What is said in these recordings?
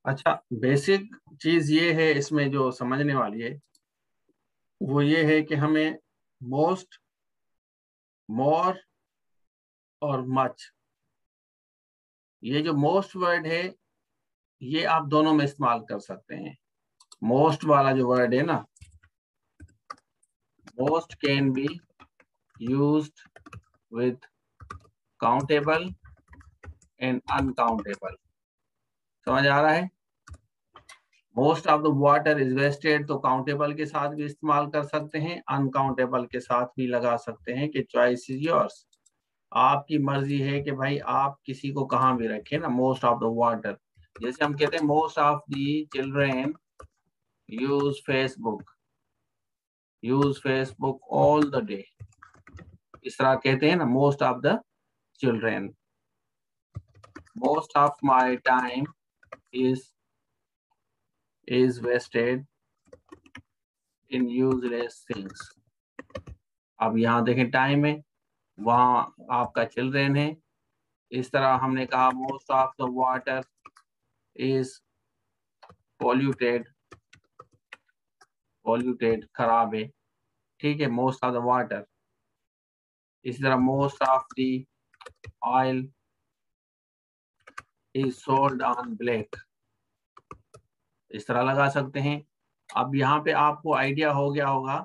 अच्छा, बेसिक चीज ये है इसमें जो समझने वाली है वो ये है कि हमें मोस्ट, मोर और मच, ये जो मोस्ट वर्ड है ये आप दोनों में इस्तेमाल कर सकते हैं। मोस्ट वाला जो वर्ड है ना, most can be used with countable and uncountable. समझ आ रहा है? Most of the water is wasted तो काउंटेबल के साथ भी इस्तेमाल कर सकते हैं, अनकाउंटेबल के साथ भी लगा सकते हैं कि चॉइस इज योर्स। आपकी मर्जी है कि भाई आप किसी को कहाँ भी रखें ना। मोस्ट ऑफ द वाटर, जैसे हम कहते हैं most of the children use Facebook all the day, इस तरह कहते हैं ना most of the children. Most of my time is wasted in useless things. अब यहाँ देखें टाइम है, वहाँ आपका चिल्ड्रेन है। इस तरह हमने कहा most of the water is polluted, polluted खराब है, ठीक है, मोस्ट ऑफ द वाटर। इसी तरह most of the oil is sold on black, इस तरह लगा सकते हैं। अब यहाँ पे आपको आइडिया हो गया होगा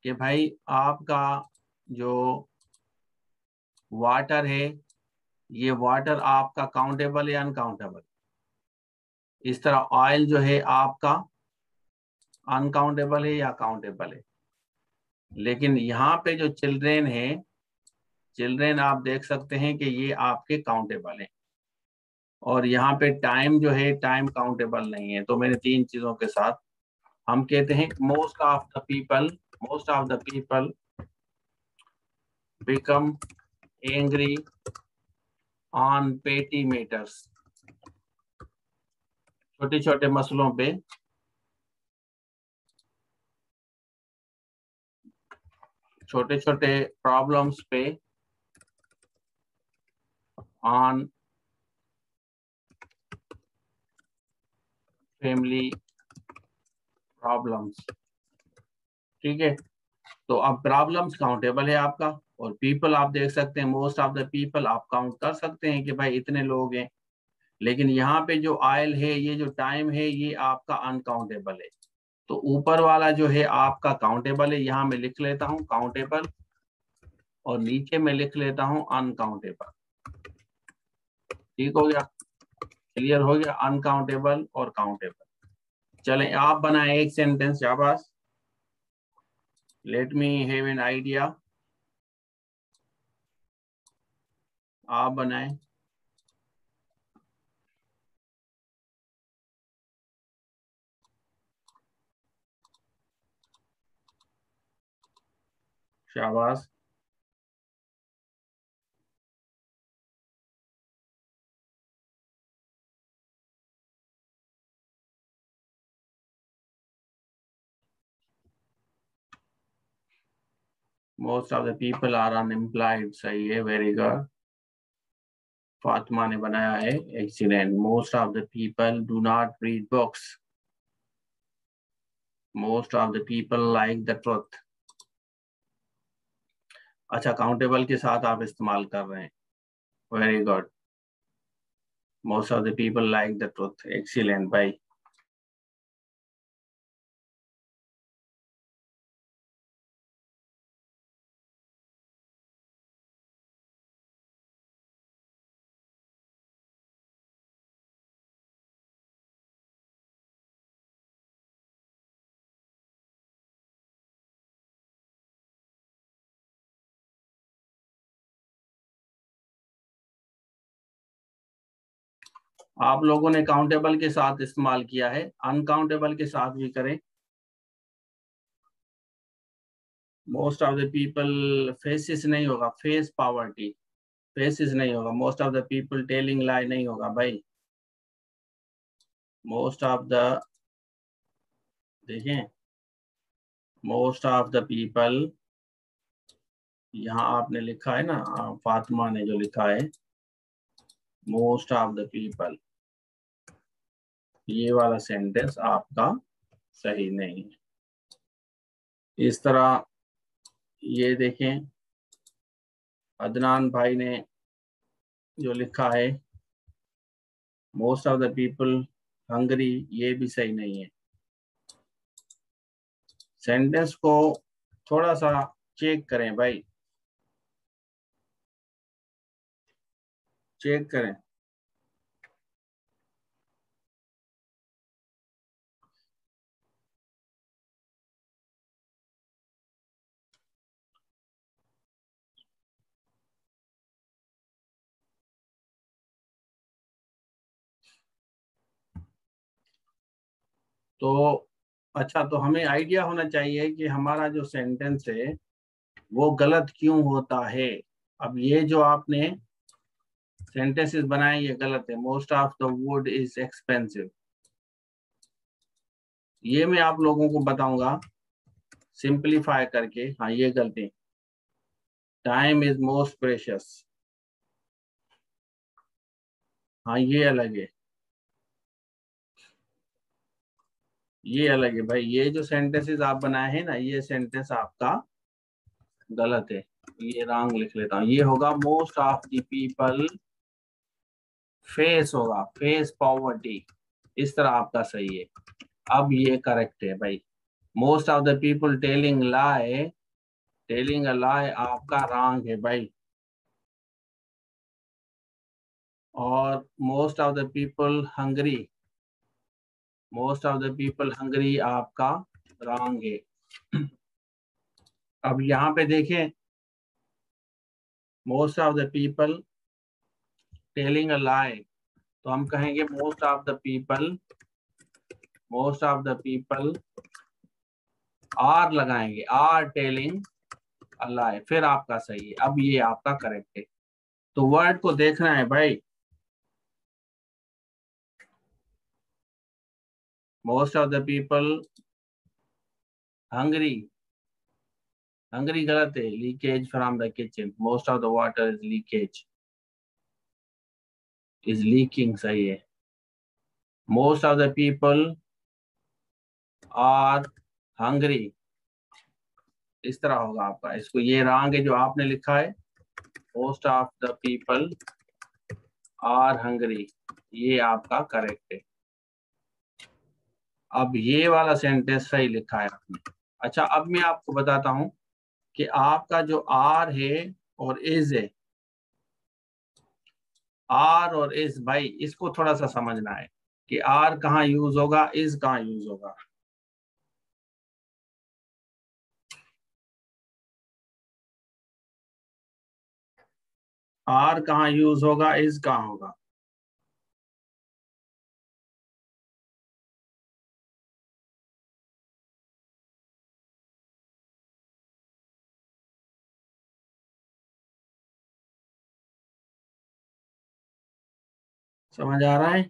कि भाई आपका जो वाटर है ये वाटर आपका काउंटेबल या अनकाउंटेबल। इस तरह ऑयल जो है आपका अनकाउंटेबल है या काउंटेबल है। लेकिन यहाँ पे जो चिल्ड्रेन है, चिल्ड्रेन आप देख सकते हैं कि ये आपके काउंटेबल है। और यहाँ पे टाइम जो है टाइम काउंटेबल नहीं है। तो मेरे तीन चीजों के साथ हम कहते हैं most of the people become angry on पेटी मैटर्स, छोटे छोटे मसलों पे, छोटे छोटे प्रॉब्लम्स पे, ऑन फैमिली प्रॉब्लम्स, ठीक है। तो अब प्रॉब्लम्स काउंटेबल है आपका, और पीपल आप देख सकते हैं मोस्ट ऑफ द पीपल आप काउंट कर सकते हैं कि भाई इतने लोग हैं। लेकिन यहाँ पे जो आयल है, ये जो टाइम है, ये आपका अनकाउंटेबल है। तो ऊपर वाला जो है आपका काउंटेबल है, यहाँ मैं लिख लेता हूँ काउंटेबल, और नीचे में लिख लेता हूँ अनकाउंटेबल। ठीक हो गया? क्लियर हो गया? अनकाउंटेबल और काउंटेबल। चलें आप बनाएं एक सेंटेंस, शाबाश। Let me have an idea, आप बनाएं। शाबाश। Most of the people are unemployed, सही है, वेरी गुड। फातिमा ने बनाया है, excellent. Most of the people do not read books, most of the people like the truth. अच्छा, काउंटेबल के साथ आप इस्तेमाल कर रहे हैं, very good. Most of the people like the truth, excellent भाई। आप लोगों ने काउंटेबल के साथ इस्तेमाल किया है, अनकाउंटेबल के साथ भी करें। Most of the people faces नहीं होगा, फेस पॉवर्टी, फेसिस नहीं होगा। Most of the people telling लाई नहीं होगा भाई। मोस्ट ऑफ द, देखें, मोस्ट ऑफ द पीपल, यहाँ आपने लिखा है ना, फातिमा ने जो लिखा है मोस्ट ऑफ द पीपल, ये वाला सेंटेंस आपका सही नहीं है। इस तरह ये देखें, अदनान भाई ने जो लिखा है most of the people Hungary, ये भी सही नहीं है। सेंटेंस को थोड़ा सा चेक करें भाई, चेक करें। तो अच्छा, तो हमें आइडिया होना चाहिए कि हमारा जो सेंटेंस है वो गलत क्यों होता है। अब ये जो आपने सेंटेंसेस बनाए ये गलत है। Most of the wood is expensive, ये मैं आप लोगों को बताऊंगा सिंपलीफाई करके। हाँ ये गलती। टाइम इज मोस्ट प्रेशियस, हाँ ये अलग है, ये अलग है भाई। ये जो सेंटेंसेस आप बनाए हैं ना, ये सेंटेंस आपका गलत है। ये रॉन्ग लिख लेता हूँ। ये होगा most of the people face, होगा फेस पॉवर्टी। इस तरह आपका सही है। अब ये करेक्ट है भाई। Most of the people telling lie, telling a lie आपका रॉन्ग है भाई। और most of the people hungry, most of the people hungry आपका रॉन्ग है। अब यहाँ पे देखें, most of the people telling a lie, तो हम कहेंगे most of the people, most of the people are लगाएंगे, आर टेलिंग अ लाई, फिर आपका सही है। अब ये आपका करेक्ट है। तो वर्ड को देखना है भाई। Most of the people hungry, hungry गलत है। Leakage from the kitchen, most of the water is leakage, is leaking सही है। Most of the people are hungry, इस तरह होगा आपका। इसको ये रॉन्ग है जो आपने लिखा है, most of the people are hungry, ये आपका करेक्ट है। अब ये वाला सेंटेंस सही लिखा है आपने। अच्छा, अब मैं आपको बताता हूं कि आपका जो आर है और इज है, आर और इज भाई इसको थोड़ा सा समझना है कि आर कहाँ यूज होगा, इज कहाँ यूज होगा। आर कहाँ यूज होगा, इज कहाँ होगा। समझ आ रहा है?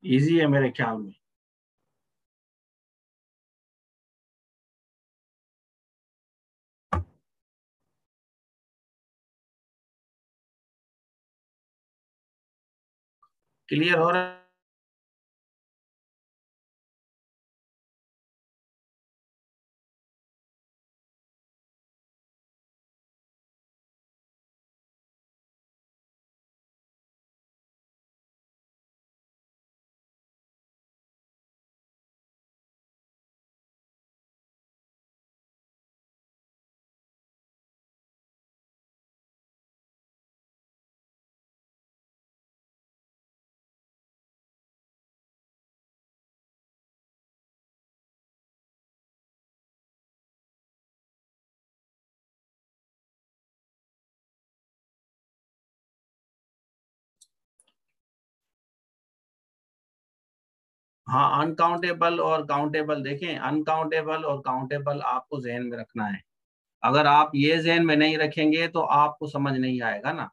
इजी है मेरे ख्याल में। क्लियर हो रहा है? हाँ, अनकाउंटेबल और काउंटेबल देखें। अनकाउंटेबल और काउंटेबल आपको जहन में रखना है। अगर आप ये जहन में नहीं रखेंगे तो आपको समझ नहीं आएगा ना।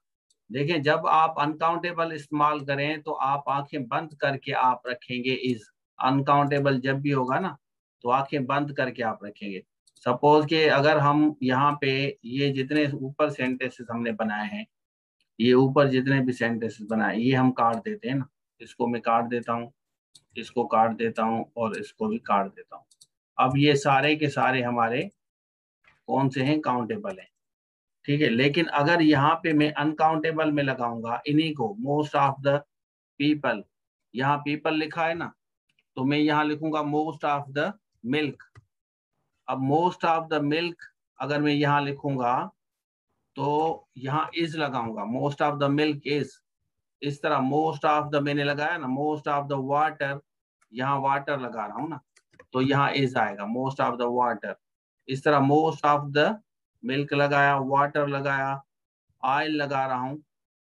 देखें, जब आप अनकाउंटेबल इस्तेमाल करें तो आप आंखें बंद करके आप रखेंगे इज। अनकाउंटेबल जब भी होगा ना तो आंखें बंद करके आप रखेंगे। सपोज कि अगर हम यहाँ पे ये जितने ऊपर सेंटेंसेस हमने बनाए हैं, ये ऊपर जितने भी सेंटेंसेस बनाए ये हम काट देते हैं ना, इसको मैं काट देता हूँ, इसको काट देता हूँ और इसको भी काट देता हूँ। अब ये सारे के सारे हमारे कौन से हैं, काउंटेबल हैं, ठीक है। लेकिन अगर यहाँ पे मैं अनकाउंटेबल में लगाऊंगा इन्हीं को, मोस्ट ऑफ द पीपल, यहाँ पीपल लिखा है ना, तो मैं यहाँ लिखूंगा मोस्ट ऑफ द मिल्क। अब मोस्ट ऑफ द मिल्क अगर मैं यहाँ लिखूंगा तो यहाँ इज लगाऊंगा, most of the milk is. इस तरह मोस्ट ऑफ द मैंने लगाया ना, मोस्ट ऑफ द वाटर, यहाँ वाटर लगा रहा हूँ ना, तो यहाँ इज आएगा, मोस्ट ऑफ द वाटर। इस तरह मोस्ट ऑफ द मिल्क लगाया, वाटर लगाया, ऑयल लगा रहा हूँ,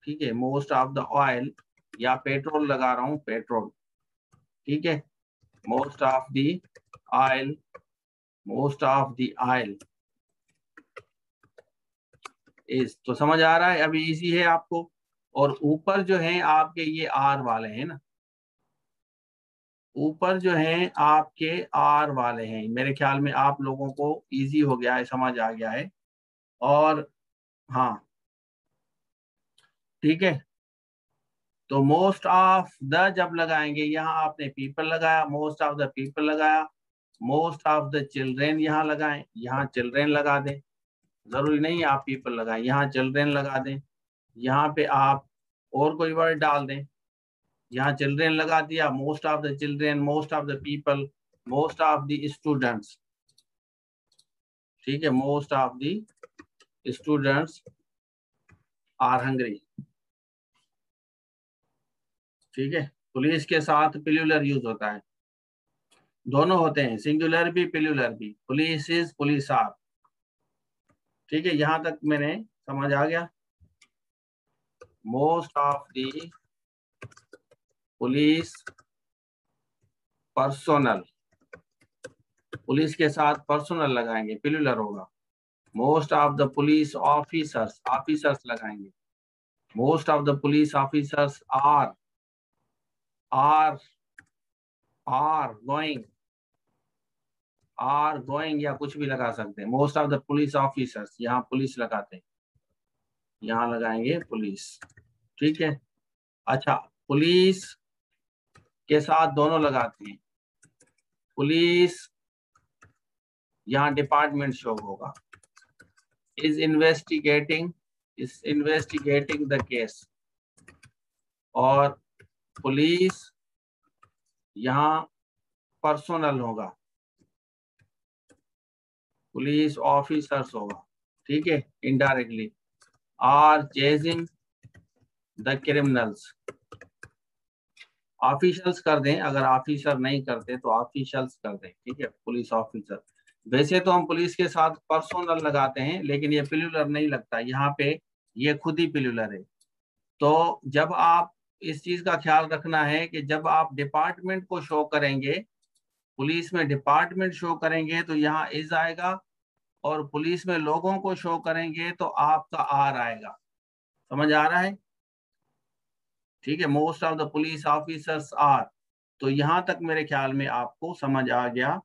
ठीक है, मोस्ट ऑफ द ऑयल, या पेट्रोल लगा रहा हूँ, पेट्रोल, ठीक है, most of the oil, most of the oil is. तो समझ आ रहा है, अभी इजी है आपको। और ऊपर जो है आपके ये आर वाले हैं ना, ऊपर जो है आपके आर वाले हैं, मेरे ख्याल में आप लोगों को इजी हो गया है, समझ आ गया है। और हाँ, ठीक है, तो मोस्ट ऑफ द जब लगाएंगे, यहाँ आपने पीपल लगाया, मोस्ट ऑफ द पीपल लगाया, मोस्ट ऑफ द चिल्ड्रेन यहाँ लगाएं, यहाँ चिल्ड्रेन लगा दें, जरूरी नहीं आप पीपल लगाएं, यहाँ चिल्ड्रेन लगा दें, यहाँ पे आप और कोई वर्ड डाल दें, यहाँ चिल्ड्रेन लगा दिया, most of the children, most of the people, most of the students, ठीक है, most of the students are hungry, ठीक है। पुलिस के साथ प्लूरल यूज होता है, दोनों होते हैं, सिंगुलर भी प्लूरल भी, पुलिस इज, पुलिस आर, ठीक है। यहां तक मैंने समझ आ गया। Most of the police personnel, police के साथ पर्सोनल लगाएंगे, प्लूरल होगा। Most of the police officers, officers लगाएंगे, most of the police officers are, are, are going, are going या कुछ भी लगा सकते हैं। Most of the police officers, यहाँ पुलिस लगाते हैं, यहाँ लगाएंगे पुलिस, ठीक है। अच्छा, पुलिस के साथ दोनों लगाते हैं, पुलिस यहाँ डिपार्टमेंट शो होगा, is investigating, is investigating the case, और पुलिस यहाँ पर्सोनल होगा, पुलिस ऑफिसर्स होगा, ठीक है, indirectly, are chasing the criminals, officials कर दें, अगर ऑफिसर नहीं करते तो ऑफिशियल्स कर दें, ठीक है, पुलिस ऑफिसर। वैसे तो हम पुलिस के साथ पर्सोनल लगाते हैं, लेकिन ये प्लूरल नहीं लगता यहाँ पे, ये खुद ही प्लूरल है। तो जब आप, इस चीज का ख्याल रखना है कि जब आप डिपार्टमेंट को शो करेंगे, पुलिस में डिपार्टमेंट शो करेंगे तो यहाँ इज आएगा, और पुलिस में लोगों को शो करेंगे तो आपका आर आएगा। समझ आ रहा है, ठीक है, most of the police officers are. तो यहां तक मेरे ख्याल में आपको समझ आ गया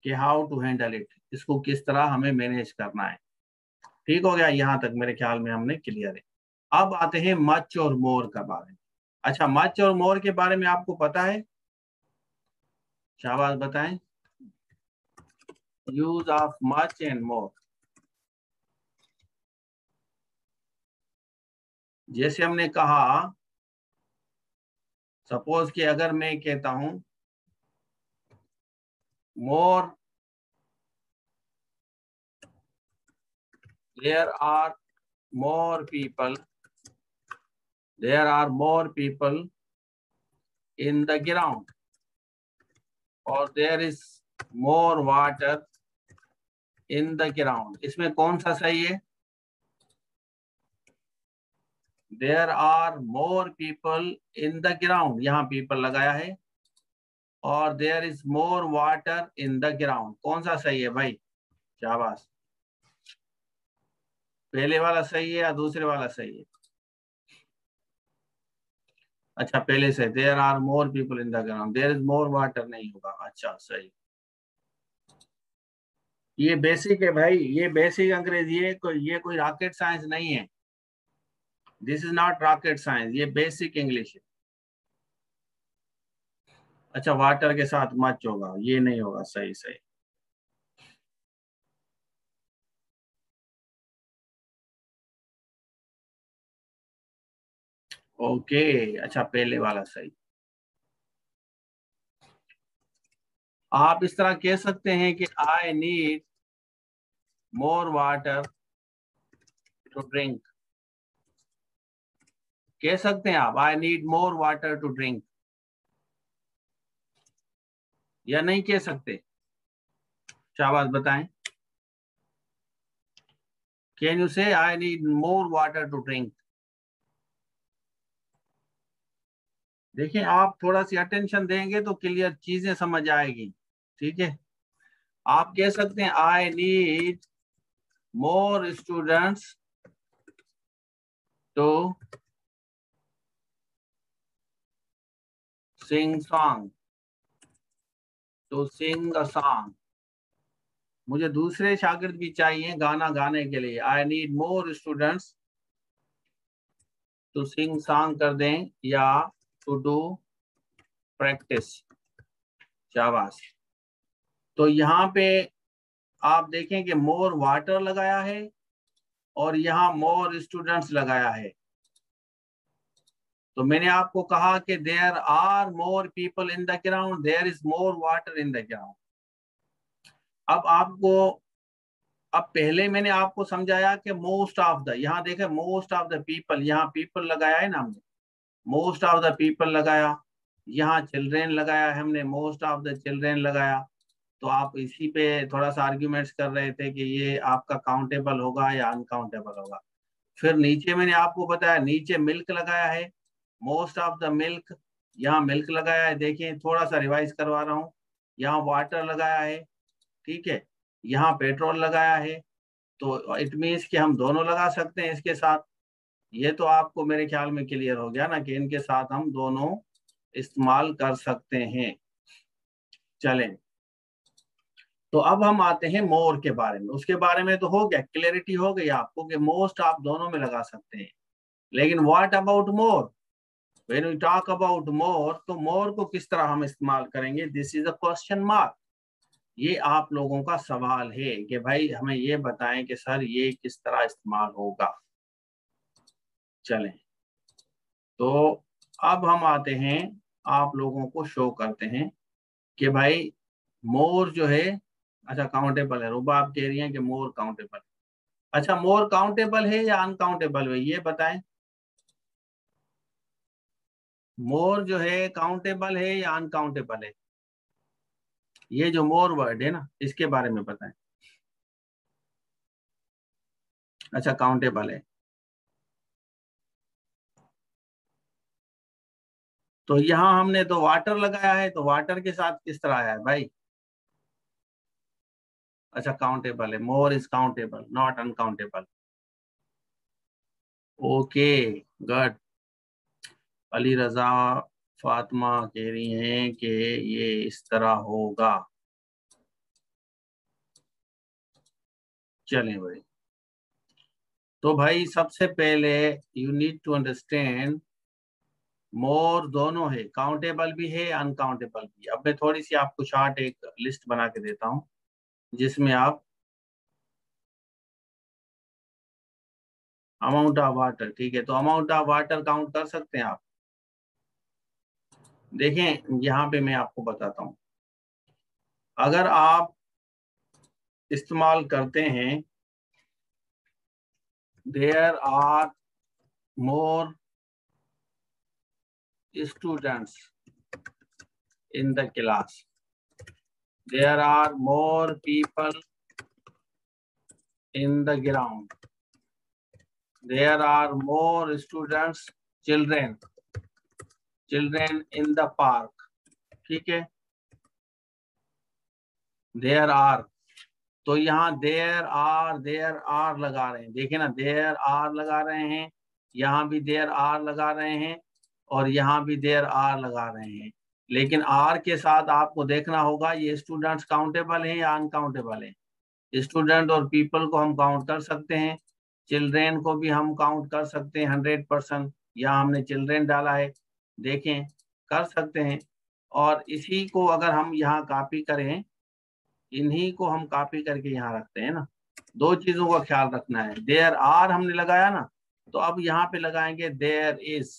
कि हाउ टू हैंडल इट, इसको किस तरह हमें मैनेज करना है, ठीक हो गया, यहां तक मेरे ख्याल में हमने क्लियर है। अब आते हैं मच और मोर का बारे में। अच्छा, मच और मोर के बारे में आपको पता है, शाबाश बताएं। Use of much and more, जैसे हमने कहा, सपोज कि अगर मैं कहता हूं more, there are more people, there are more people in the ground, और there is more water in the ground, इसमें कौन सा सही है? There are more people in the ground, यहाँ पीपल लगाया है, और there is more water in the ground, कौन सा सही है भाई? शाबाश, पहले वाला सही है या दूसरे वाला सही है? अच्छा, पहले से, there are more people in the ground, there is more water नहीं होगा, अच्छा सही। ये बेसिक है भाई, ये बेसिक अंग्रेजी है, ये कोई रॉकेट साइंस नहीं है। This is not rocket science, ये बेसिक इंग्लिश है। अच्छा, वाटर के साथ मच होगा, ये नहीं होगा, सही सही। ओके, अच्छा पहले वाला सही। आप इस तरह कह सकते हैं कि I need more water to drink. कह सकते हैं आप, I need more water to drink, या नहीं कह सकते? शाबाश, बताएं। Can you say I need more water to drink? देखिए, आप थोड़ा सी अटेंशन देंगे तो क्लियर चीजें समझ आएगी। ठीक है, आप कह सकते हैं I need more students to sing song, to sing a song. मुझे दूसरे शागिर्द भी चाहिए गाना गाने के लिए। I need more students to sing song कर दें, या टू डू प्रैक्टिस। शाबाश। तो यहाँ पे आप देखें कि मोर वाटर लगाया है और यहाँ मोर स्टूडेंट्स लगाया है। तो मैंने आपको कहा कि there are more people in the ground, there is more water in the ground. अब आपको, अब पहले मैंने आपको समझाया कि मोस्ट ऑफ द, यहाँ देखें मोस्ट ऑफ द पीपल, यहाँ पीपल लगाया है ना हमने, मोस्ट ऑफ द पीपल लगाया। यहाँ चिल्ड्रेन लगाया है हमने, मोस्ट ऑफ द चिल्ड्रेन लगाया। तो आप इसी पे थोड़ा सा आर्ग्यूमेंट्स कर रहे थे कि ये आपका काउंटेबल होगा या अनकाउंटेबल होगा। फिर नीचे मैंने आपको बताया, नीचे मिल्क लगाया है, मोस्ट ऑफ द मिल्क, यहाँ मिल्क लगाया है। देखिए, थोड़ा सा रिवाइज करवा रहा हूँ। यहाँ वाटर लगाया है, ठीक है, यहाँ पेट्रोल लगाया है। तो इट मीन्स कि हम दोनों लगा सकते हैं इसके साथ। ये तो आपको मेरे ख्याल में क्लियर हो गया ना कि इनके साथ हम दोनों इस्तेमाल कर सकते हैं। चलें, तो अब हम आते हैं मोर के बारे में। उसके बारे में तो हो गया, क्लियरिटी हो गई आपको कि मोस्ट आप दोनों में लगा सकते हैं। लेकिन what about more? When we talk about more, तो मोर को किस तरह हम इस्तेमाल करेंगे? This is a question mark. ये आप लोगों का सवाल है कि भाई हमें ये बताएं कि सर ये किस तरह इस्तेमाल होगा। चलें, तो अब हम आते हैं, आप लोगों को शो करते हैं कि भाई मोर जो है, अच्छा काउंटेबल है। रुबा आप कह रही हैं कि मोर काउंटेबल। अच्छा, मोर काउंटेबल है या अनकाउंटेबल है, ये बताएं। मोर जो है काउंटेबल है या अनकाउंटेबल है? ये जो मोर वर्ड है ना, इसके बारे में बताएं। अच्छा, काउंटेबल है। तो यहाँ हमने तो वाटर लगाया है, तो वाटर के साथ किस तरह आया है भाई? अच्छा, काउंटेबल है, more is countable not uncountable. Okay, good. Ali Raza Fatima कह रही हैं कि ये इस तरह होगा। चलें भाई, तो भाई सबसे पहले यू नीड टू अंडरस्टैंड, मोर दोनों है, काउंटेबल भी है अनकाउंटेबल भी। अब मैं थोड़ी सी आपको चार्ट, एक लिस्ट बना के देता हूँ जिसमें आप अमाउंट ऑफ वाटर, ठीक है, तो अमाउंट ऑफ वाटर काउंट कर सकते हैं आप। देखें, यहाँ पे मैं आपको बताता हूँ, अगर आप इस्तेमाल करते हैं there are more students in the class, there are more people in the ground, there are more students, children, children in the park, ठीक है, देयर आर। तो यहाँ देयर आर लगा रहे हैं, देखिए ना, देयर आर लगा रहे हैं, यहाँ भी देयर आर लगा रहे हैं, और यहाँ भी देयर आर लगा रहे हैं। लेकिन आर के साथ आपको देखना होगा ये स्टूडेंट्स काउंटेबल हैं या अनकाउंटेबल हैं। स्टूडेंट और पीपल को हम काउंट कर सकते हैं, चिल्ड्रेन को भी हम काउंट कर सकते हैं 100%। यहाँ हमने चिल्ड्रेन डाला है, देखें कर सकते हैं। और इसी को अगर हम यहाँ कॉपी करें, इन्हीं को हम कॉपी करके यहाँ रखते हैं ना। दो चीजों का ख्याल रखना है, देयर आर हमने लगाया ना, तो अब यहाँ पे लगाएंगे देयर इज।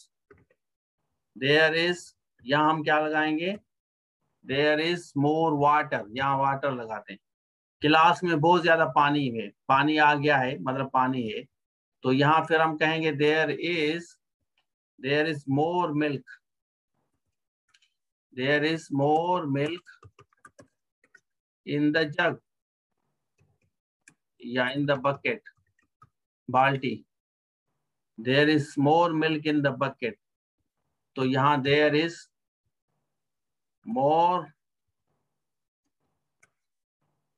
देयर इज, यहाँ हम क्या लगाएंगे, देयर इज मोर वाटर, यहाँ वाटर लगाते हैं। क्लास में बहुत ज्यादा पानी है, पानी आ गया है मतलब पानी है, तो यहाँ फिर हम कहेंगे there is more milk, there is more milk in the jug या इन द बकेट, बाल्टी। There is more milk in the bucket, तो यहाँ there is more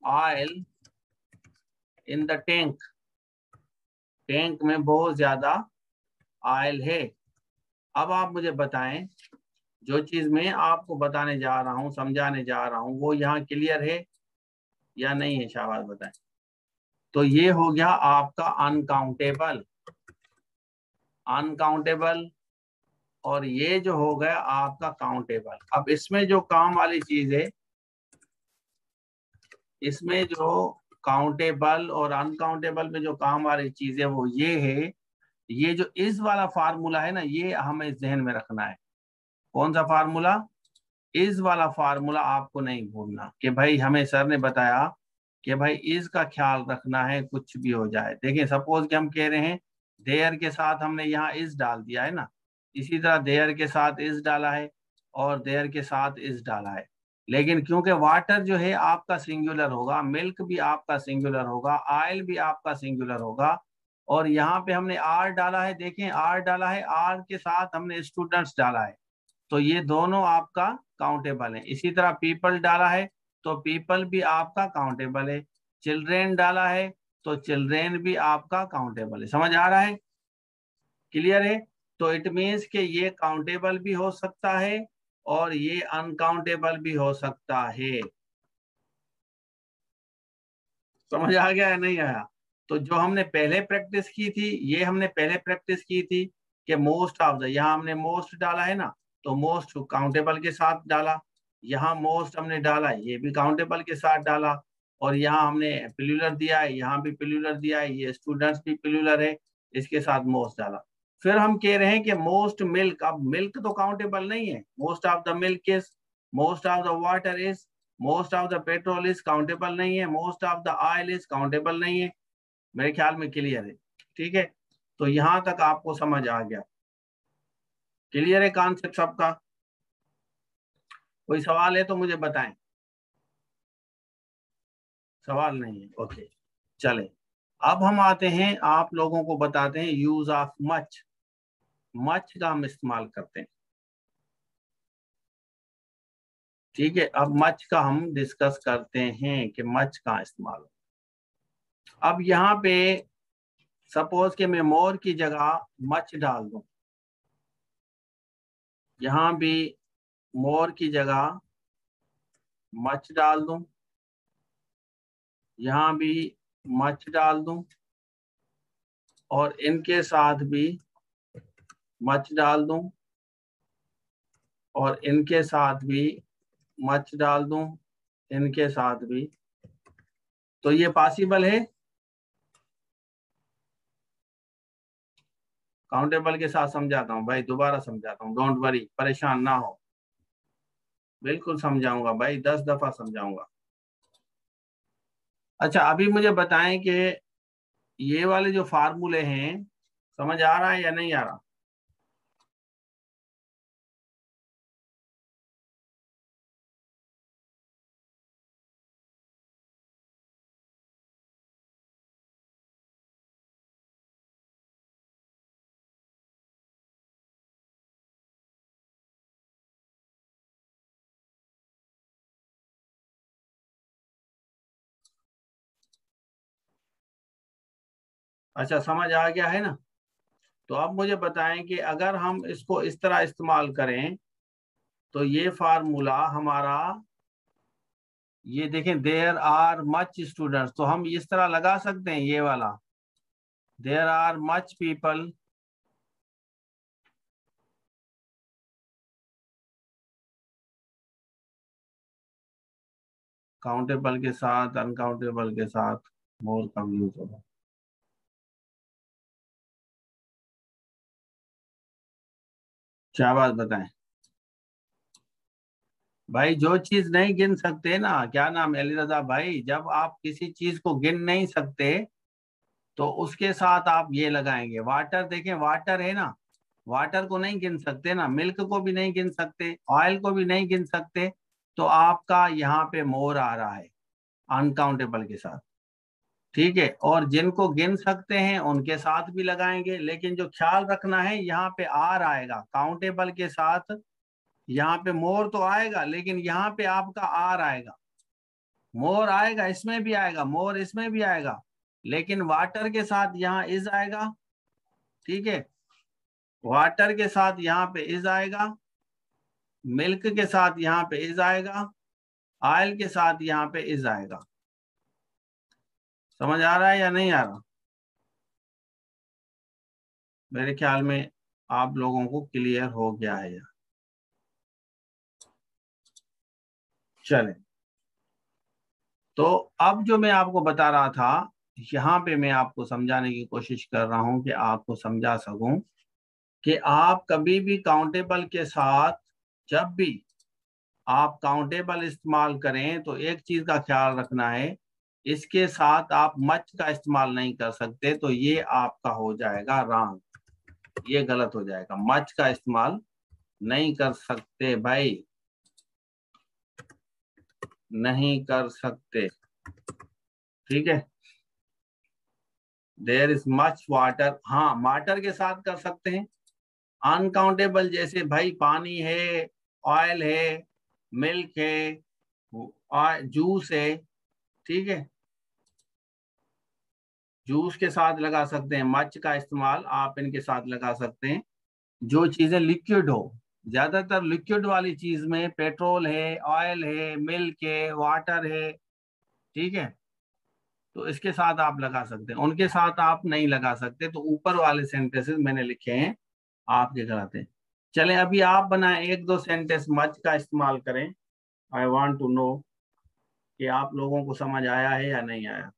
oil in the tank, tank में बहुत ज्यादा ऑयल है। अब आप मुझे बताएं, जो चीज मैं आपको बताने जा रहा हूं, समझाने जा रहा हूं, वो यहाँ क्लियर है या नहीं है? शाबाश बताएं। तो ये हो गया आपका अनकाउंटेबल, अनकाउंटेबल, और ये जो हो गया आपका काउंटेबल। अब इसमें जो काम वाली चीज है, इसमें जो काउंटेबल और अनकाउंटेबल में जो काम वाली चीज है वो ये है, ये जो इस वाला फार्मूला है ना, ये हमें जहन में रखना है। कौन सा फार्मूला? इस वाला फार्मूला आपको नहीं भूलना कि भाई हमें सर ने बताया कि भाई इसका ख्याल रखना है कुछ भी हो जाए। देखिए सपोज कि हम कह रहे हैं देयर के साथ हमने यहाँ इस डाल दिया है ना, इसी तरह देयर के साथ इस डाला है और देयर के साथ इस डाला है, लेकिन क्योंकि वाटर जो है आपका सिंगुलर होगा, मिल्क भी आपका सिंगुलर होगा, ऑयल भी आपका सिंगुलर होगा, और यहाँ पे हमने आर डाला है, देखें आर डाला है, आर के साथ हमने स्टूडेंट्स डाला है, तो ये दोनों आपका काउंटेबल है। इसी तरह पीपल डाला है तो पीपल भी आपका काउंटेबल है, चिल्ड्रेन डाला है तो चिल्ड्रेन भी आपका काउंटेबल है। समझ आ रहा है? क्लियर है? तो इट मीन्स कि ये काउंटेबल भी हो सकता है और ये अनकाउंटेबल भी हो सकता है। समझ आ गया है नहीं आया? तो जो हमने पहले प्रैक्टिस की थी, ये हमने पहले प्रैक्टिस की थी कि मोस्ट ऑफ द, यहाँ हमने मोस्ट डाला है ना, तो मोस्ट काउंटेबल के साथ डाला, यहाँ मोस्ट हमने डाला ये भी काउंटेबल के साथ डाला, और यहाँ हमने प्लूरल दिया है, यहाँ भी प्लूरल दिया है, ये स्टूडेंट्स भी प्लूरल है, इसके साथ मोस्ट डाला। फिर हम कह रहे हैं कि मोस्ट मिल्क, अब मिल्क तो काउंटेबल नहीं है, most of the milk is, most of the water is, most of the petrol is countable नहीं है, most of the oil is countable नहीं है। मेरे ख्याल में क्लियर है? ठीक है, तो यहां तक आपको समझ आ गया? क्लियर है कॉन्सेप्ट सबका? कोई सवाल है तो मुझे बताएं। सवाल नहीं है? ओके, चले अब हम आते हैं, आप लोगों को बताते हैं यूज ऑफ मच। मच का हम इस्तेमाल करते हैं, ठीक है। अब मच का हम डिस्कस करते हैं कि मच का इस्तेमाल। अब यहाँ पे सपोज कि मैं मोर की जगह मच डाल दूं, यहाँ भी मोर की जगह मच डाल दूं, यहाँ भी मच डाल दूं, और इनके साथ भी मच डाल दूं, और इनके साथ भी मच डाल दूं, इनके साथ भी, तो ये पॉसिबल है? काउंटेबल के साथ समझाता हूँ भाई, दोबारा समझाता हूँ, डोंट वरी, परेशान ना हो, बिल्कुल समझाऊंगा भाई, 10 दफा समझाऊंगा। अच्छा अभी मुझे बताएं कि ये वाले जो फार्मूले हैं, समझ आ रहा है या नहीं आ रहा? अच्छा समझ आ गया है ना? तो अब मुझे बताएं कि अगर हम इसको इस तरह इस्तेमाल करें, तो ये फार्मूला हमारा ये देखें, देयर आर मच स्टूडेंट्स, तो हम इस तरह लगा सकते हैं ये वाला, there are much people countable के साथ, अनकाउंटेबल के साथ मोर कम यूज होगा। क्या बात बताएं भाई, जो चीज नहीं गिन सकते ना, क्या नाम है अली रजा भाई, जब आप किसी चीज को गिन नहीं सकते तो उसके साथ आप ये लगाएंगे। वाटर देखें, वाटर है ना, वाटर को नहीं गिन सकते ना, मिल्क को भी नहीं गिन सकते, ऑयल को भी नहीं गिन सकते, तो आपका यहाँ पे मोर आ रहा है अनकाउंटेबल के साथ। ठीक है, और जिनको गिन सकते हैं उनके साथ भी लगाएंगे, लेकिन जो ख्याल रखना है यहाँ पे आर आएगा काउंटेबल के साथ। यहाँ पे मोर तो आएगा लेकिन यहाँ पे आपका आर आएगा। मोर आएगा, इसमें भी आएगा मोर, इसमें भी आएगा, लेकिन वाटर के साथ यहाँ इज आएगा। ठीक है, वाटर के साथ यहाँ पे इज आएगा, मिल्क के साथ यहाँ पे इज आएगा, ऑयल के साथ यहाँ पे इज आएगा। समझ आ रहा है या नहीं आ रहा? मेरे ख्याल में आप लोगों को क्लियर हो गया है। चले, तो अब जो मैं आपको बता रहा था, यहाँ पे मैं आपको समझाने की कोशिश कर रहा हूं कि आपको समझा सकूं कि आप कभी भी काउंटेबल के साथ, जब भी आप काउंटेबल इस्तेमाल करें तो एक चीज का ख्याल रखना है, इसके साथ आप मच का इस्तेमाल नहीं कर सकते, तो ये आपका हो जाएगा रॉन्ग, ये गलत हो जाएगा। मच का इस्तेमाल नहीं कर सकते भाई, नहीं कर सकते। ठीक है, देयर इज मच वाटर, हाँ वाटर के साथ कर सकते हैं। अनकाउंटेबल जैसे भाई पानी है, ऑयल है, मिल्क है, जूस है। ठीक है, जूस के साथ लगा सकते हैं, मच का इस्तेमाल आप इनके साथ लगा सकते हैं। जो चीजें लिक्विड हो, ज्यादातर लिक्विड वाली चीज में पेट्रोल है, ऑयल है, मिल्क है, वाटर है। ठीक है, तो इसके साथ आप लगा सकते हैं, उनके साथ आप नहीं लगा सकते। तो ऊपर वाले सेंटेंसेस मैंने लिखे हैं, आप ये कराते हैं। चलें, अभी आप बनाएं एक दो सेंटेंस, मच का इस्तेमाल करें। आई वांट टू नो कि आप लोगों को समझ आया है या नहीं आया।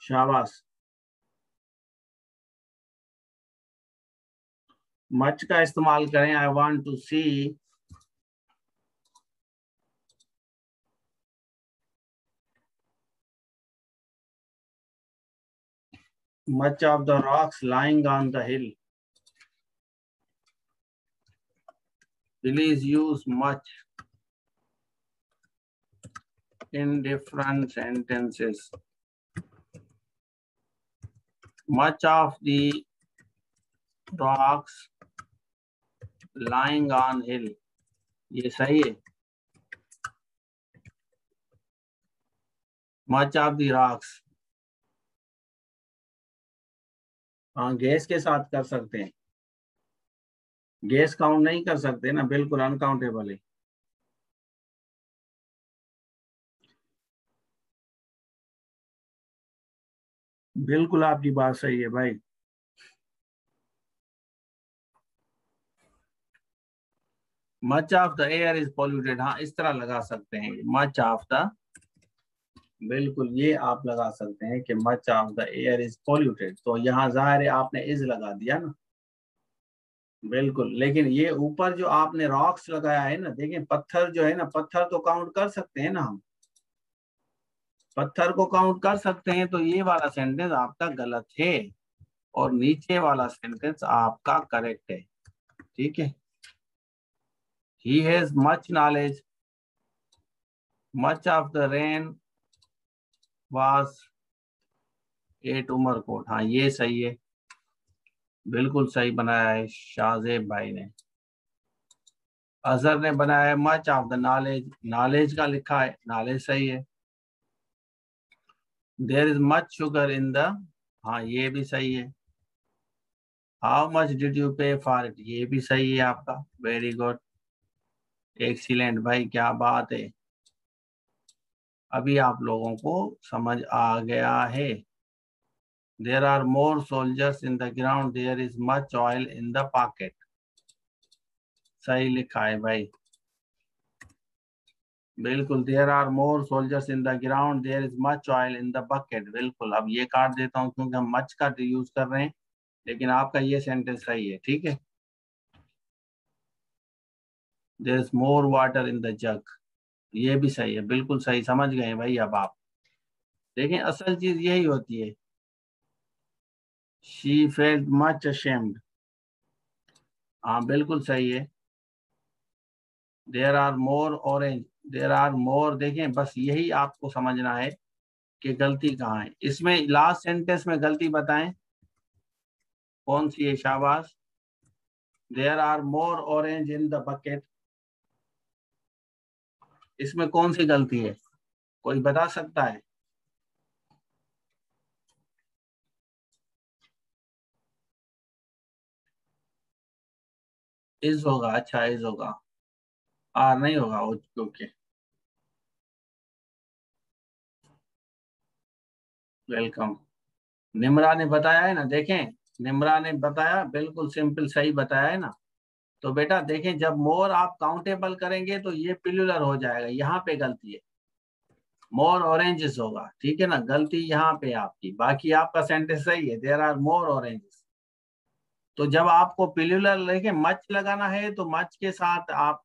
शाबाश। मच का इस्तेमाल करें, I want to see much of the rocks lying on the hill. Please use much in different sentences. Much of the rocks lying on hill. ये सही है। Much of the rocks, हाँ गैस के साथ कर सकते हैं, गैस काउंट नहीं कर सकते ना, बिल्कुल अनकाउंटेबल है। बिल्कुल आपकी बात सही है भाई। Much of the air is polluted, हाँ इस तरह लगा सकते हैं, मच ऑफ द, बिल्कुल ये आप लगा सकते हैं कि much of the air is polluted. तो यहाँ जाहिर है आपने इज लगा दिया ना, बिल्कुल। लेकिन ये ऊपर जो आपने रॉक्स लगाया है ना, देखें पत्थर जो है ना, पत्थर तो काउंट कर सकते हैं ना हम, पत्थर को काउंट कर सकते हैं, तो ये वाला सेंटेंस आपका गलत है और नीचे वाला सेंटेंस आपका करेक्ट है। ठीक है, he has much knowledge, much of the rain was at Umarkot, हाँ ये सही है, बिल्कुल सही बनाया है शाहजेब भाई ने। अजहर ने बनाया है much of the knowledge, knowledge का लिखा है, नॉलेज सही है। There is much sugar in the, हाँ ये भी सही है। How much did you pay for it, ये भी सही है आपका, वेरी गुड, एक्सीलेंट भाई, क्या बात है, अभी आप लोगों को समझ आ गया है। There are more soldiers in the ground, there is much oil in the pocket, सही लिखा है भाई, बिल्कुल, there are more soldiers in the ground, there is much oil in the bucket, बिल्कुल। अब ये काट देता हूँ क्योंकि हम मच का यूज कर रहे हैं, लेकिन आपका ये सेंटेंस सही है, ठीक है। There is more water in the jug, ये भी सही है, बिल्कुल सही, समझ गए भाई अब आप। देखें असल चीज यही होती है। शी फेल्ट मच अशेम्ड, हाँ बिल्कुल सही है। There are more orange, there are more, देखें बस यही आपको समझना है कि गलती कहाँ है इसमें, लास्ट सेंटेंस में गलती बताएं कौन सी है, शाबाश। There are more orange in the bucket, इसमें कौन सी गलती है, कोई बता सकता है? इज होगा, अच्छा इज होगा, आर नहीं होगा, ओके, वेलकम। निम्रा ने बताया है ना, देखें, निम्रा ने बताया, बिल्कुल सिंपल सही बताया है ना। तो बेटा देखें, जब मोर आप काउंटेबल करेंगे तो ये पिलुलर हो जाएगा, यहाँ पे गलती है, मोर ऑरेंजेस होगा, ठीक है ना, गलती यहाँ पे आपकी, बाकी आपका सेंटेंस सही है, देयर आर मोर ऑरेंजेस। तो जब आपको पिलुलर लेके मच लगाना है तो मच के साथ आप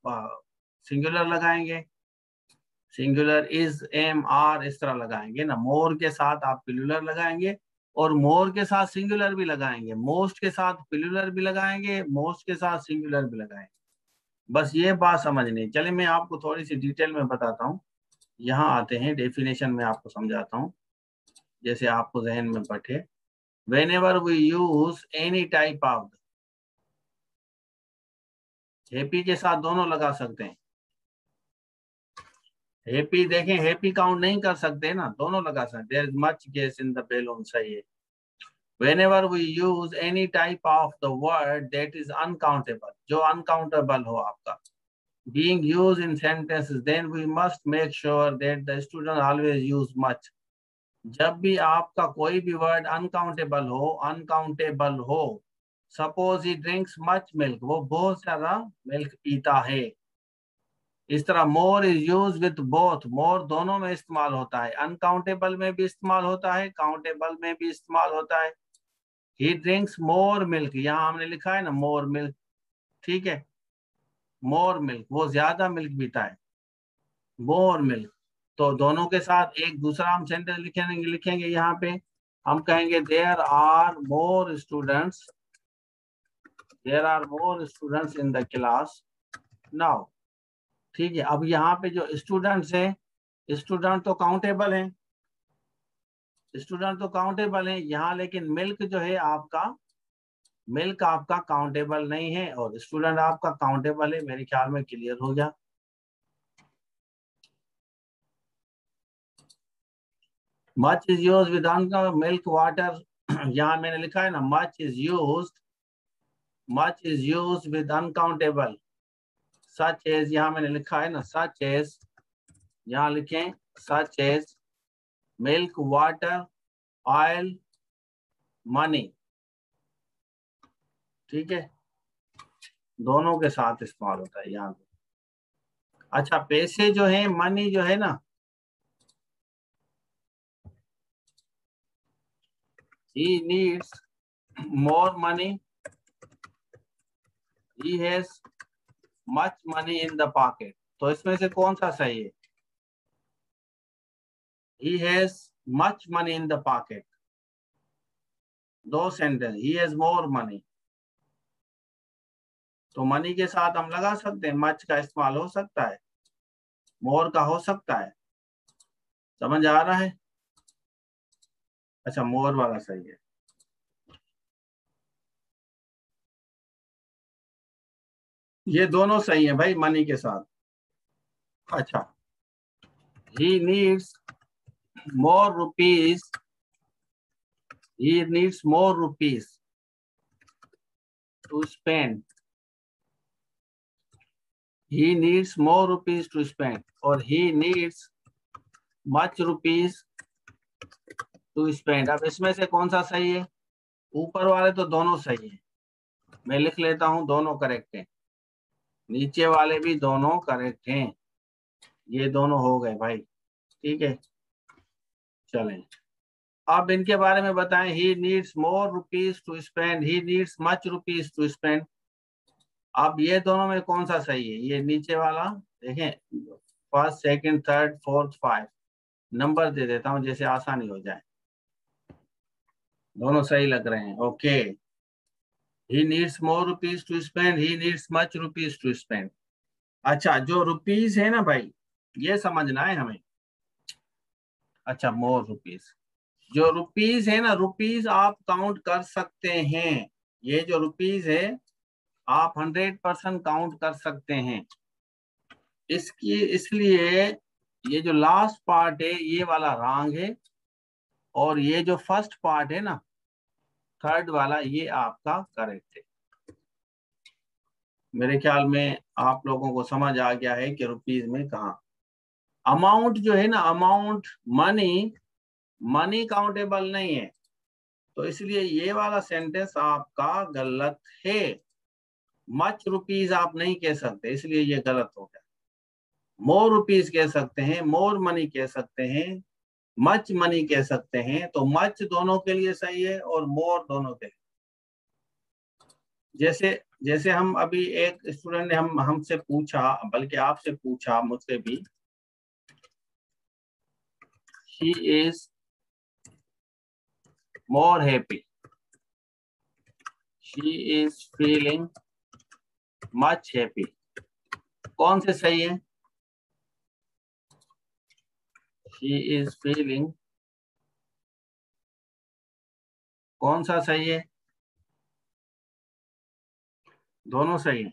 सिंगुलर लगाएंगे, सिंगुलर इज एम आर इस तरह लगाएंगे ना, मोर के साथ आप पिलुलर लगाएंगे, और मोर के साथ सिंगुलर भी लगाएंगे, मोस्ट के साथ पिलुलर भी लगाएंगे, मोस्ट के साथ सिंगुलर भी लगाएंगे, बस ये बात समझनी। चलिए मैं आपको थोड़ी सी डिटेल में बताता हूँ, यहाँ आते हैं डेफिनेशन में आपको समझाता हूँ, जैसे आपको जहन में बैठे। whenever we use any type of, happy के साथ दोनों लगा सकते हैं, हैप्पी देखें, हैप्पी काउंट नहीं कर सकते ना, दोनों लगा सकते, there is much gas in the balloon, सही है। whenever we use any type of the word that is uncountable, जो uncountable हो आपका, being used in sentences, then we must make sure that the student always use much। जब भी आपका कोई भी वर्ड अनकाउंटेबल हो, suppose he drinks much milk, वो बहुत सारा मिल्क पीता है, इस तरह more is use with both, more दोनों में इस्तेमाल होता है, अनकाउंटेबल में भी इस्तेमाल होता है, काउंटेबल में भी इस्तेमाल होता है। ही ड्रिंक्स मोर मिल्क, यहाँ हमने लिखा है ना मोर मिल्क, ठीक है, मोर मिल्क, वो ज्यादा मिल्क पीता है, मोर मिल्क। तो दोनों के साथ एक दूसरा हम सेंटेंस लिखेंगे यहाँ पे, हम कहेंगे there are more students, there are more students in the class now, ठीक है। अब यहाँ पे जो स्टूडेंट्स हैं, स्टूडेंट तो काउंटेबल हैं, स्टूडेंट तो काउंटेबल है यहाँ, लेकिन मिल्क जो है आपका, मिल्क आपका काउंटेबल नहीं है, और स्टूडेंट आपका काउंटेबल है, मेरे ख्याल में क्लियर हो गया। Much is use with milk water, यहाँ मैंने लिखा है ना much is use with uncountable, such as, यहाँ मैंने लिखा है ना सच एज, यहाँ लिखें such as milk water oil money, ठीक है, दोनों के साथ इस्तेमाल होता है यहाँ पे। अच्छा पैसे जो है, मनी जो है ना, he needs more money, he has much money in the pocket, तो इसमें से कौन सा सही है? he has much money in the pocket, दो sentence, he has more money, तो मनी के साथ हम लगा सकते हैं, मच का इस्तेमाल हो सकता है, मोर का हो सकता है, समझ आ रहा है? अच्छा मोर वाला सही है, ये दोनों सही है भाई मनी के साथ। अच्छा he needs more rupees, he needs more rupees, to spend. He needs more rupees to spend, or he needs much rupees to spend. अब इसमें से कौन सा सही है? ऊपर वाले तो दोनों सही है, मैं लिख लेता हूं दोनों करेक्ट हैं, नीचे वाले भी दोनों करेक्ट हैं, ये दोनों हो गए भाई, ठीक है। चलें, अब इनके बारे में बताएं। He needs more rupees to spend, he needs much rupees to spend. अब ये दोनों में कौन सा सही है? ये नीचे वाला देखें, first second third fourth 5 number दे देता हूं जैसे आसानी हो जाए। दोनों सही लग रहे हैं, okay. He needs more rupees to spend, he needs much rupees to spend. अच्छा, जो रुपीज है ना भाई, ये समझना है हमें। अच्छा, मोर रुपीज, जो रुपीज है ना, रुपीज आप काउंट कर सकते हैं। ये जो रुपीज है आप 100% काउंट कर सकते हैं। इसकी इसलिए ये जो लास्ट पार्ट है ये वाला रॉन्ग है, और ये जो फर्स्ट पार्ट है ना, थर्ड वाला, ये आपका करेक्ट है। मेरे ख्याल में आप लोगों को समझ आ गया है कि रुपीज में कहा। अमाउंट जो है ना, अमाउंट मनी, मनी काउंटेबल नहीं है, तो इसलिए ये वाला सेंटेंस आपका गलत है। मच रुपीज आप नहीं कह सकते, इसलिए ये गलत हो गया। मोर रुपीज कह सकते हैं, मोर मनी कह सकते हैं, मच मनी कह सकते हैं। तो मच दोनों के लिए सही है और मोर दोनों के लिए। जैसे जैसे हम अभी, एक स्टूडेंट ने हमसे पूछा, बल्कि आपसे पूछा, मुझसे भी, she is more happy, she is feeling much happy। कौन से सही है? she is feeling, कौन सा सही है? दोनों सही है।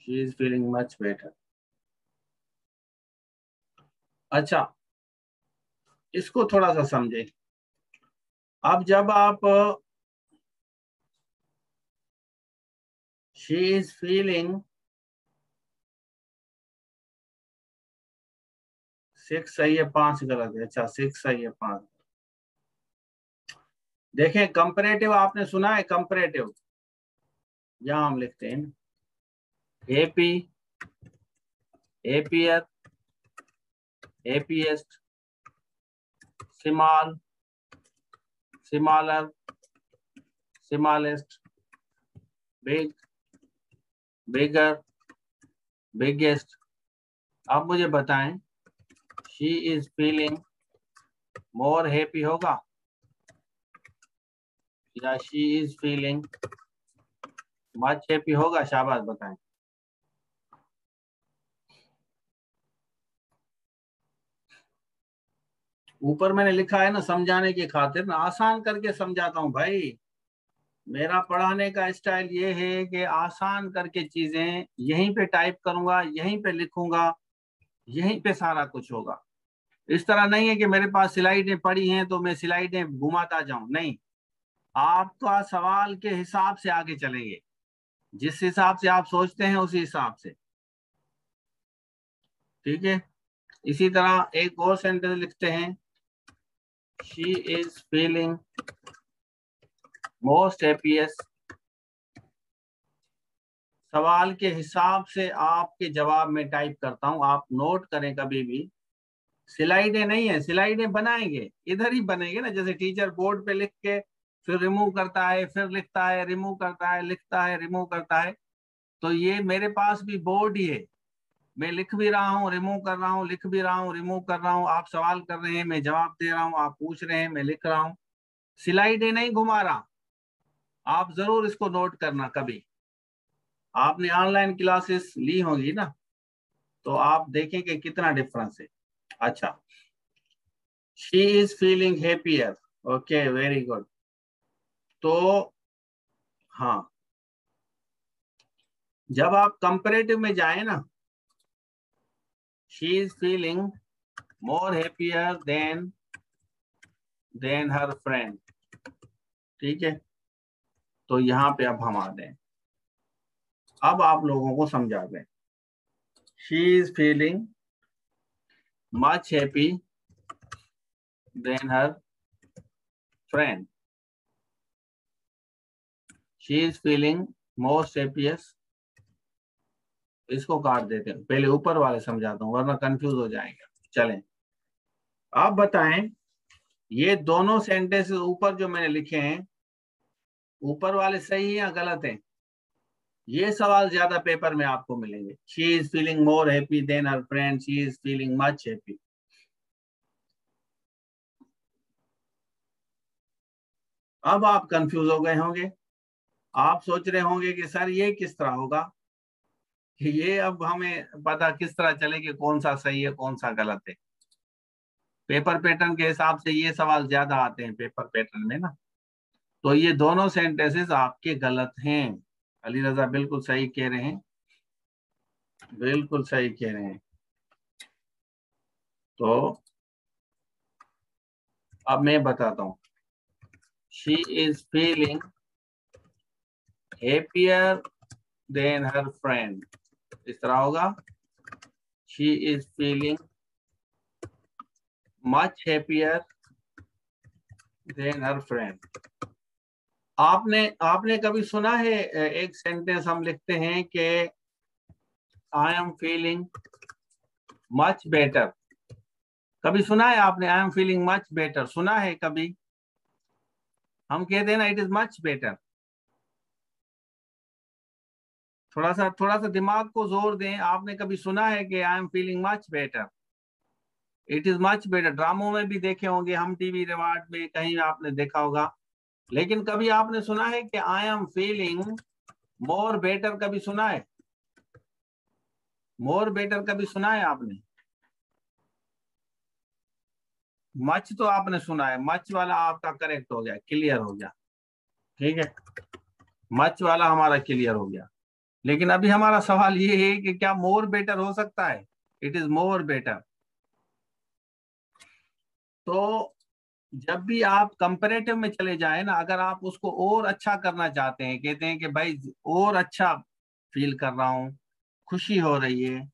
she is feeling much better। अच्छा, इसको थोड़ा सा समझे। अब जब आप she is feeling 6 सही है, 5 गलत है। अच्छा, 6 सही है, 5। देखें, कंपैरेटिव आपने सुना है? कंपैरेटिव यहां हम लिखते हैं happy, happier, happiest, small, smaller, smallest, big, bigger, biggest. अब मुझे बताएं, she is feeling more happy होगा या she is feeling much happy होगा? शाबाश, बताएं। ऊपर मैंने लिखा है ना, समझाने की खातिर ना आसान करके समझाता हूं भाई। मेरा पढ़ाने का स्टाइल ये है कि आसान करके चीजें यहीं पे टाइप करूंगा, यहीं पे लिखूंगा, यहीं पे सारा कुछ होगा। इस तरह नहीं है कि मेरे पास स्लाइडें पड़ी हैं तो मैं स्लाइडें घुमाता जाऊं, नहीं। आपका सवाल के हिसाब से आगे चलेंगे, जिस हिसाब से आप सोचते हैं उसी हिसाब से, ठीक है। इसी तरह एक और सेंटेंस लिखते हैं, she is feeling most happiest. सवाल के हिसाब से आपके जवाब में टाइप करता हूं, आप नोट करें कभी भी। स्लाइडें नहीं है, स्लाइडें बनाएंगे इधर ही बनेंगे ना, जैसे टीचर बोर्ड पे लिख के फिर रिमूव करता है, फिर लिखता है, रिमूव करता है, लिखता है, रिमूव करता है। तो ये मेरे पास भी बोर्ड ही है, मैं लिख भी रहा हूँ, रिमूव कर रहा हूँ, लिख भी रहा हूँ, रिमूव कर रहा हूँ। आप सवाल कर रहे हैं, मैं जवाब दे रहा हूँ, आप पूछ रहे हैं, मैं लिख रहा हूँ। स्लाइडें नहीं घुमा रहा। आप जरूर इसको नोट करना, कभी आपने ऑनलाइन क्लासेस ली होंगी ना, तो आप देखेंगे कितना डिफरेंस है। अच्छा, she is feeling happier, okay, very good. तो हाँ, जब आप कंपैरेटिव में जाए ना, she is feeling more happier than her friend. ठीक है, तो यहाँ पे अब हम आ दें, अब आप लोगों को समझा दें। She is feeling much happy than her friend. She is feeling most happiest. इसको काट देते हैं, पहले ऊपर वाले समझाता हूँ वरना कंफ्यूज हो जाएंगे। चलें, आप बताएं, ये दोनों सेंटेंस ऊपर जो मैंने लिखे हैं, ऊपर वाले सही है या गलत है? ये सवाल ज्यादा पेपर में आपको मिलेंगे। She is feeling more happy than her friend, she is feeling much happy. अब आप कंफ्यूज हो गए होंगे, आप सोच रहे होंगे कि सर ये किस तरह होगा, कि ये अब हमें पता किस तरह चले कि कौन सा सही है कौन सा गलत है। पेपर पैटर्न के हिसाब से ये सवाल ज्यादा आते हैं पेपर पैटर्न में ना। तो ये दोनों सेंटेंसेस आपके गलत हैं। अली रजा बिल्कुल सही कह रहे हैं, बिल्कुल सही कह रहे हैं। तो अब मैं बताता हूं, she is feeling happier than her friend, इस तरह होगा। She is feeling much happier than her friend. आपने आपने कभी सुना है एक सेंटेंस हम लिखते हैं कि I am feeling much better? कभी सुना है आपने आई एम फीलिंग मच बेटर? सुना है कभी? हम कहते हैं ना इट इज मच बेटर। थोड़ा सा दिमाग को जोर दें। आपने कभी सुना है कि I am feeling much better? It is much better. ड्रामों में भी देखे होंगे, हम टीवी रिवार्ड में कहीं आपने देखा होगा। लेकिन कभी आपने सुना है कि I am feeling more better? कभी सुना है? मोर बेटर कभी सुना है आपने? मच तो आपने सुना है, मच वाला आपका करेक्ट हो गया, क्लियर हो गया। ठीक है, मच वाला हमारा क्लियर हो गया। लेकिन अभी हमारा सवाल ये है कि क्या मोर बेटर हो सकता है? It is more better. तो जब भी आप कंपैरेटिव में चले जाए ना, अगर आप उसको और अच्छा करना चाहते हैं, कहते हैं कि भाई और अच्छा फील कर रहा हूँ, खुशी हो रही है,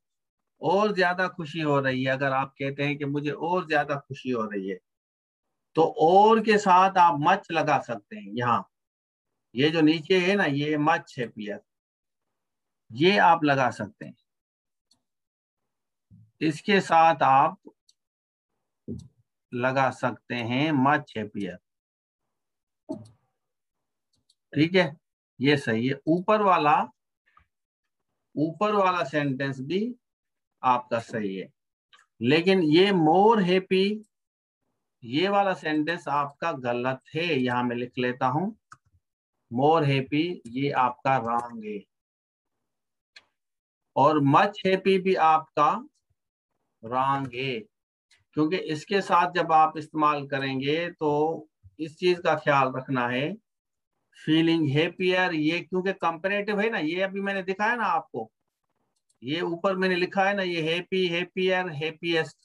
और ज्यादा खुशी हो रही है, अगर आप कहते हैं कि मुझे और ज्यादा खुशी हो रही है, तो और के साथ आप मच लगा सकते हैं। यहाँ ये जो नीचे है ना, ये मच है पियर, ये आप लगा सकते हैं। इसके साथ आप लगा सकते हैं मच है पियर। ठीक है, ये सही है। ऊपर वाला सेंटेंस भी आपका सही है। लेकिन ये मोर हैप्पी, ये वाला सेंटेंस आपका गलत है। यहां मैं लिख लेता हूं, मोर हैप्पी ये आपका रॉन्ग है। और मच हैप्पी भी आपका रॉन्ग है, क्योंकि इसके साथ जब आप इस्तेमाल करेंगे तो इस चीज का ख्याल रखना है। फीलिंग हैप्पियर, ये क्योंकि कंपैरेटिव है ना, ये अभी मैंने दिखाया ना आपको, ये ऊपर मैंने लिखा है ना, ये हैप्पी, हैप्पियर, हैप्पीएस्ट।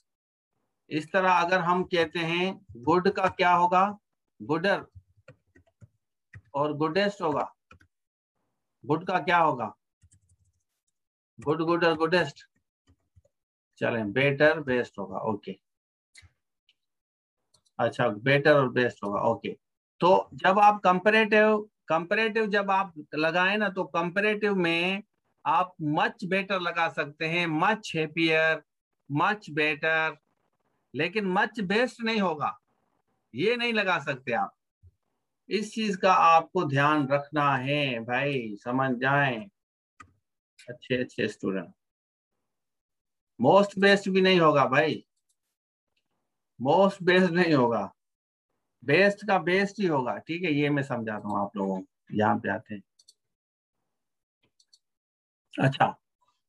इस तरह अगर हम कहते हैं गुड का क्या होगा? गुडर। और गुडेस्ट होगा। गुड का क्या होगा? गुड, गुडर, गुडेस्ट। चलें, बेटर, बेस्ट होगा। ओके, अच्छा, बेटर और बेस्ट होगा। ओके, तो जब आप कंपैरेटिव कंपैरेटिव जब आप लगाएं ना, तो कंपैरेटिव में आप मच बेटर लगा सकते हैं, मच हैप्पियर, मच बेटर। लेकिन मच बेस्ट नहीं होगा, ये नहीं लगा सकते आप। इस चीज का आपको ध्यान रखना है भाई, समझ जाएं अच्छे अच्छे स्टूडेंट। मोस्ट बेस्ट भी नहीं होगा भाई, मोस्ट बेस्ट नहीं होगा, बेस्ट का बेस्ट ही होगा। ठीक है, ये मैं समझाता हूँ आप लोगों को, यहाँ पे आते हैं। अच्छा,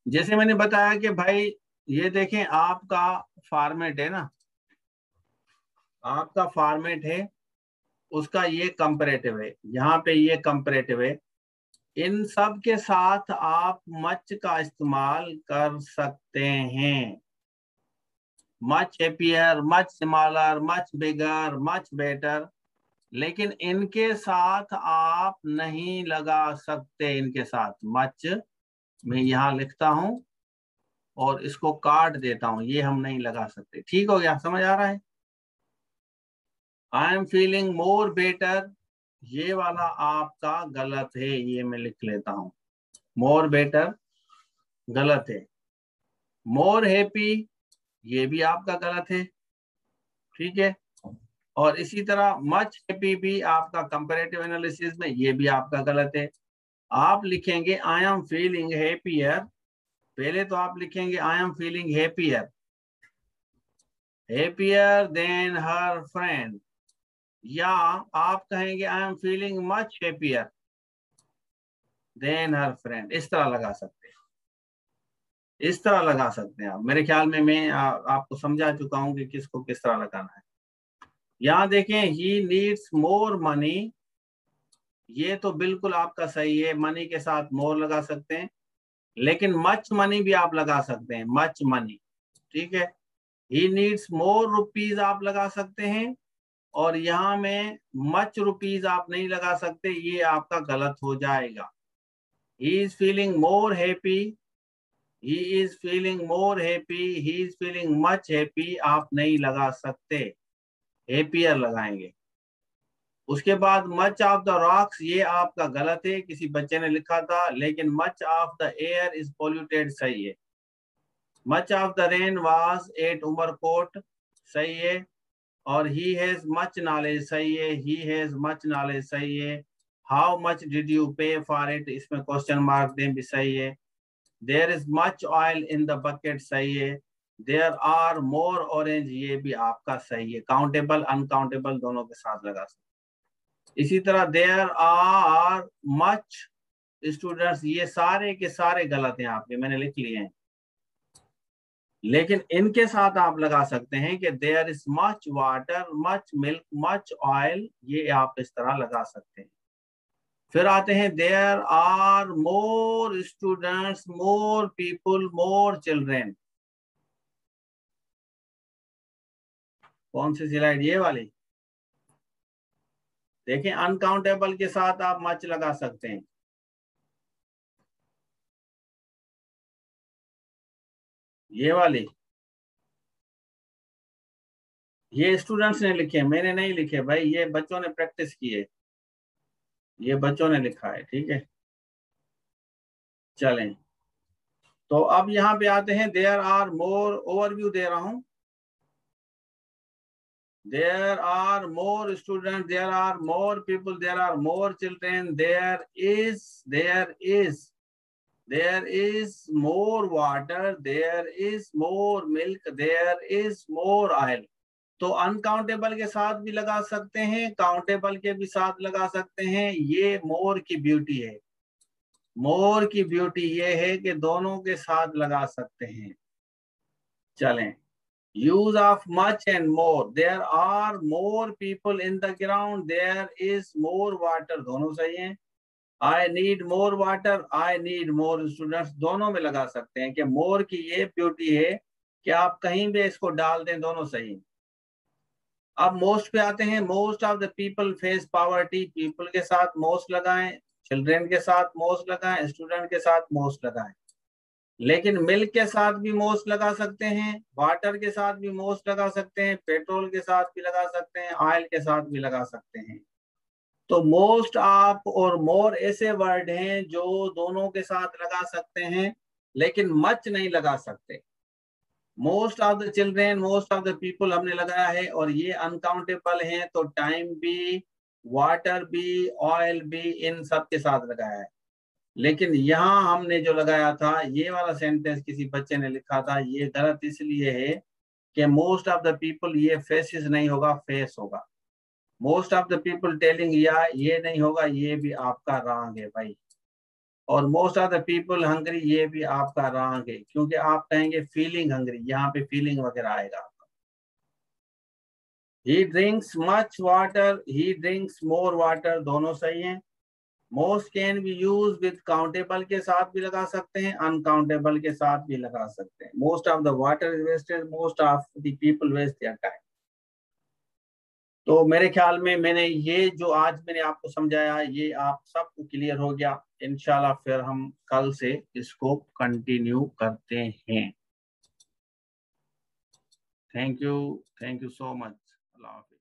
जैसे मैंने बताया कि भाई ये देखें, आपका फॉर्मेट है ना, आपका फॉर्मेट है, उसका ये कंपैरेटिव है, यहाँ पे ये कंपैरेटिव है। इन सब के साथ आप मच का इस्तेमाल कर सकते हैं। Much happier, much smaller, much bigger, much better, लेकिन इनके साथ आप नहीं लगा सकते। इनके साथ मच मैं यहां लिखता हूं और इसको काट देता हूं, ये हम नहीं लगा सकते। ठीक हो गया, समझ आ रहा है? आई एम फीलिंग मोर बेटर, ये वाला आपका गलत है, ये मैं लिख लेता हूं। मोर बेटर गलत है। मोर हैप्पी, ये भी आपका गलत है। ठीक है, और इसी तरह मच हैप्पी भी आपका कंपैरेटिव एनालिसिस में, ये भी आपका गलत है। आप लिखेंगे आई एम फीलिंग हैप्पियर, पहले तो आप लिखेंगे आई am feeling happier, happier than her friend, या आप कहेंगे आई am feeling much happier than her friend. इस तरह लगा सकते हैं, इस तरह लगा सकते हैं आप। मेरे ख्याल में मैं आपको समझा चुका हूं कि किसको किस तरह लगाना है। यहाँ देखें, ही नीड्स मोर मनी, ये तो बिल्कुल आपका सही है, मनी के साथ मोर लगा सकते हैं, लेकिन मच मनी भी आप लगा सकते हैं, मच मनी। ठीक है, ही नीड्स मोर रुपीज आप लगा सकते हैं, और यहाँ में मच रुपीज आप नहीं लगा सकते, ये आपका गलत हो जाएगा। He is feeling more happy, he is feeling more happy, he is feeling much happy आप नहीं लगा सकते, हैप्पियर लगाएंगे। उसके बाद मच ऑफ द रॉक्स, ये आपका गलत है, किसी बच्चे ने लिखा था, लेकिन much of the air is polluted सही है। Much of the rain was at Umarkot सही है, और ही हैज मच नॉलेज सही है, ही हैज मच नॉलेज सही है। How much did you pay for it, इसमें क्वेश्चन मार्क दें भी सही है। There is much oil in the bucket सही है। देयर आर मोर ऑरेंज, ये भी आपका सही है। काउंटेबल अनकाउंटेबल दोनों के साथ लगा सकते। इसी तरह देयर आर मच स्टूडेंट्स, ये सारे के सारे गलत हैं आपके, मैंने लिख लिए हैं, लेकिन इनके साथ आप लगा सकते हैं कि there is much water, much milk, much oil, ये आप इस तरह लगा सकते हैं। फिर आते हैं there are more students, more people, more children. कौन सी स्लाइड, ये वाली? देखें, अनकाउंटेबल के साथ आप मच लगा सकते हैं। ये वाली, ये स्टूडेंट्स ने लिखे, मैंने नहीं लिखे भाई, ये बच्चों ने प्रैक्टिस की है, ये बच्चों ने लिखा है। ठीक है, चलें, तो अब यहाँ पे आते हैं, देयर आर मोर, ओवरव्यू दे रहा हूं। There are more student, there are more people, there are more children, there is more water, there is more milk, there is more oil. तो अनकाउंटेबल के साथ भी लगा सकते हैं, काउंटेबल के भी साथ लगा सकते हैं। ये मोर की ब्यूटी है, मोर की ब्यूटी ये है कि दोनों के साथ लगा सकते हैं। चलें, use of much and more, there are more people in the ground, there is more water, दोनों सही हैं। I need more water, I need more students, दोनों में लगा सकते हैं कि मोर की ये ब्यूटी है कि आप कहीं भी इसको डाल दें, दोनों सही हैं। अब मोस्ट पे आते हैं, most of the people face poverty, people के साथ मोस्ट लगाएं, चिल्ड्रेन के साथ मोस्ट लगाएं, स्टूडेंट के साथ मोस्ट लगाएं। लेकिन मिल्क के साथ भी मोस्ट लगा सकते हैं, वाटर के साथ भी मोस्ट लगा सकते हैं, पेट्रोल के साथ भी लगा सकते हैं, ऑयल के साथ भी लगा सकते हैं। तो मोस्ट ऑफ और मोर ऐसे वर्ड हैं जो दोनों के साथ लगा सकते हैं, लेकिन मच नहीं लगा सकते। Most of the children, most of the people हमने लगाया है, और ये अनकाउंटेबल हैं, तो टाइम भी, वाटर भी, ऑयल भी, इन सब के साथ लगाया है। लेकिन यहाँ हमने जो लगाया था, ये वाला सेंटेंस किसी बच्चे ने लिखा था, ये गलत इसलिए है कि मोस्ट ऑफ द पीपल, ये फेसेस नहीं होगा, फेस होगा। Most of the people telling, या ये नहीं होगा, ये भी आपका रॉन्ग है भाई। और most of the people hungry, ये भी आपका रॉन्ग है, क्योंकि आप कहेंगे फीलिंग हंग्री, यहाँ पे फीलिंग वगैरह आएगा आपका। ही ड्रिंक्स मच वाटर, ही ड्रिंक्स मोर वाटर, दोनों सही हैं। Most can B use with countable के साथ भी लगा सकते हैं, अनकाउंटेबल के साथ भी लगा सकते हैं। Most of the water is wasted, most of the people waste their time. तो मेरे ख्याल में मैंने ये जो आज मैंने आपको समझाया ये आप सबको क्लियर हो गया। इंशाल्लाह फिर हम कल से इसको कंटिन्यू करते हैं। Thank you so much. अल्लाह हाफिज़।